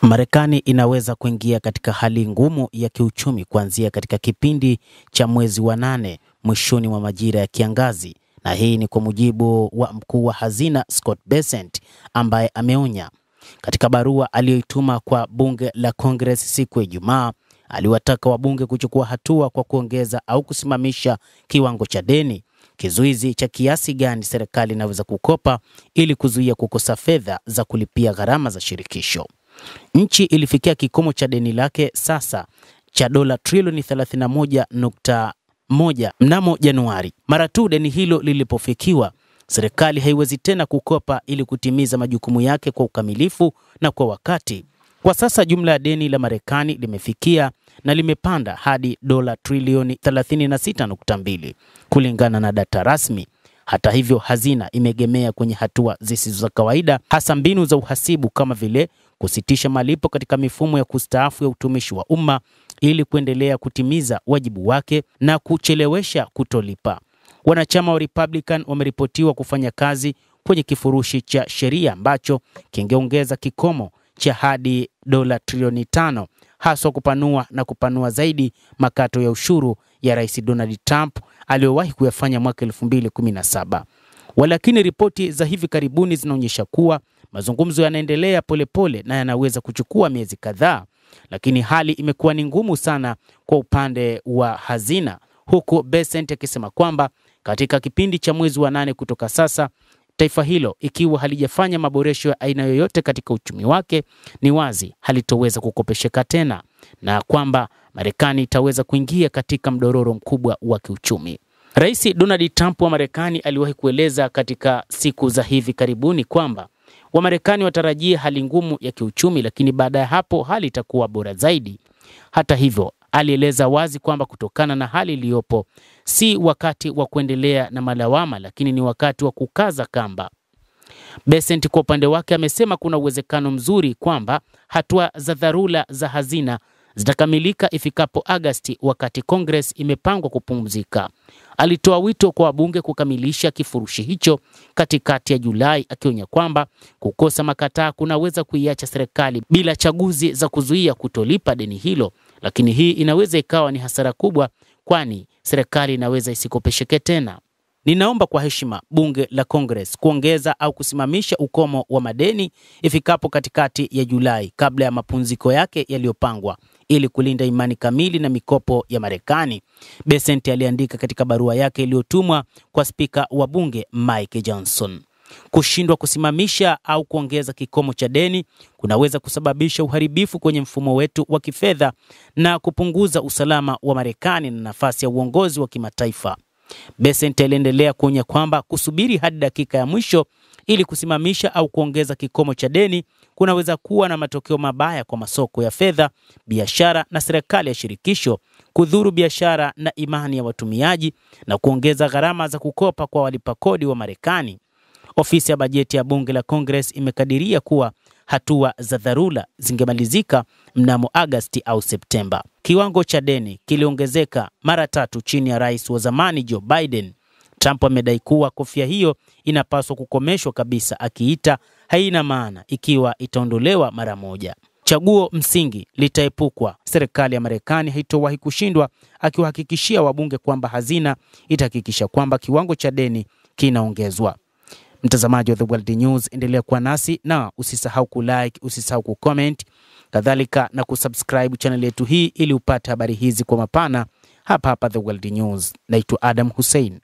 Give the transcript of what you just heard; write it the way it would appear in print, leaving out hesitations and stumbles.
Marekani inaweza kuingia katika hali ngumu ya kiuchumi kuanzia katika kipindi cha mwezi wa 8 mwishoni mwa majira ya kiangazi, na hii ni kwa mujibu wa mkuu wa hazina Scott Bessent ambaye ameonya. Katika barua aliyoituma kwa bunge la Congress siku ya Ijumaa, aliwataka wabunge kuchukua hatua kwa kuongeza au kusimamisha kiwango cha deni, kizuizi cha kiasi gani serikali inaweza kukopa ili kuzuia kukosa fedha za kulipia gharama za shirikisho. Nchi ilifikia kikomo cha deni lake sasa cha dola trilioni 31.1 mnamo Januari. Mara tu deni hilo lilipofikiwa, serikali haiwezi tena kukopa ili kutimiza majukumu yake kwa ukamilifu na kwa wakati. Kwa sasa jumla ya deni la Marekani limefikia na limepanda hadi dola trilioni 36.2 kulingana na data rasmi. Hata hivyo, hazina imegemea kwenye hatua zisizo za kawaida, hasa mbinu za uhasibu kama vile kusitisha malipo katika mifumo ya kustaafu ya utumishi wa umma ili kuendelea kutimiza wajibu wake na kuchelewesha kutolipa. Wanachama wa Republican wameripotiwa kufanya kazi kwenye kifurushi cha sheria ambacho kingeongeza kikomo cha hadi dola trilioni 5, haswa kupanua zaidi makato ya ushuru ya Rais Donald Trump aliyowahi kuyafanya mwaka 2017. Walakini ripoti za hivi karibuni zinaonyesha kuwa mazungumzo yanaendelea polepole na yanaweza kuchukua miezi kadhaa, lakini hali imekuwa ni ngumu sana kwa upande wa hazina, huku Bessent akisema kwamba katika kipindi cha mwezi wa 8 kutoka sasa, taifa hilo ikiwa halijafanya maboresho ya aina yoyote katika uchumi wake, ni wazi halitoweza kukopesheka tena, na kwamba Marekani itaweza kuingia katika mdororo mkubwa wa kiuchumi. Rais Donald Trump wa Marekani aliwahi kueleza katika siku za hivi karibuni kwamba Wamarekani watarajia hali ngumu ya kiuchumi, lakini baada ya hapo hali itakuwa bora zaidi. Hata hivyo, alieleza wazi kwamba kutokana na hali iliyopo, si wakati wa kuendelea na malawama, lakini ni wakati wa kukaza kamba. Bessent kwa upande wake amesema kuna uwezekano mzuri kwamba hatua za dharura za hazina zitakamilika ifikapo Agosti, wakati Congress imepangwa kupumzika. Alitoa wito kwa wabunge kukamilisha kifurushi hicho katikati ya Julai, akionya kwamba kukosa makataa kunaweza kuiacha serikali bila chaguzi za kuzuia kutolipa deni hilo, lakini hii inaweza ikawa ni hasara kubwa, kwani serikali inaweza isikopesheke tena. Ninaomba kwa heshima bunge la Congress kuongeza au kusimamisha ukomo wa madeni ifikapo katikati ya Julai kabla ya mapumziko yake yaliyopangwa ili kulinda imani kamili na mikopo ya Marekani, Bessent aliandika katika barua yake iliyotumwa kwa spika wa bunge Mike Johnson. Kushindwa kusimamisha au kuongeza kikomo cha deni kunaweza kusababisha uharibifu kwenye mfumo wetu wa kifedha na kupunguza usalama wa Marekani na nafasi ya uongozi wa kimataifa. Bessent aliendelea kuonya kwamba kusubiri hadi dakika ya mwisho ili kusimamisha au kuongeza kikomo cha deni kunaweza kuwa na matokeo mabaya kwa masoko ya fedha, biashara na serikali ya shirikisho, kudhuru biashara na imani ya watumiaji na kuongeza gharama za kukopa kwa walipa kodi wa Marekani. Ofisi ya bajeti ya bunge la Congress imekadiria kuwa hatua za dharura zingemalizika mnamo Agosti au Septemba. Kiwango cha deni kiliongezeka mara 3 chini ya rais wa zamani Joe Biden. Trump amedai kuwa kofia hiyo inapaswa kukomeshwa kabisa, akiita haina maana ikiwa itaondolewa mara moja. Chaguo msingi litaepukwa. Serikali ya Marekani haitowahi kushindwa, akiwahakikishia wabunge kwamba hazina itahakikisha kwamba kiwango cha deni kinaongezwa. Mtazamaji wa The World News, endelea kuwa nasi na usisahau kulike, usisahau kucomment, kadhalika na kusubscribe channel yetu hii ili upate habari hizi kwa mapana hapa The World News. Naitwa Adam Hussein.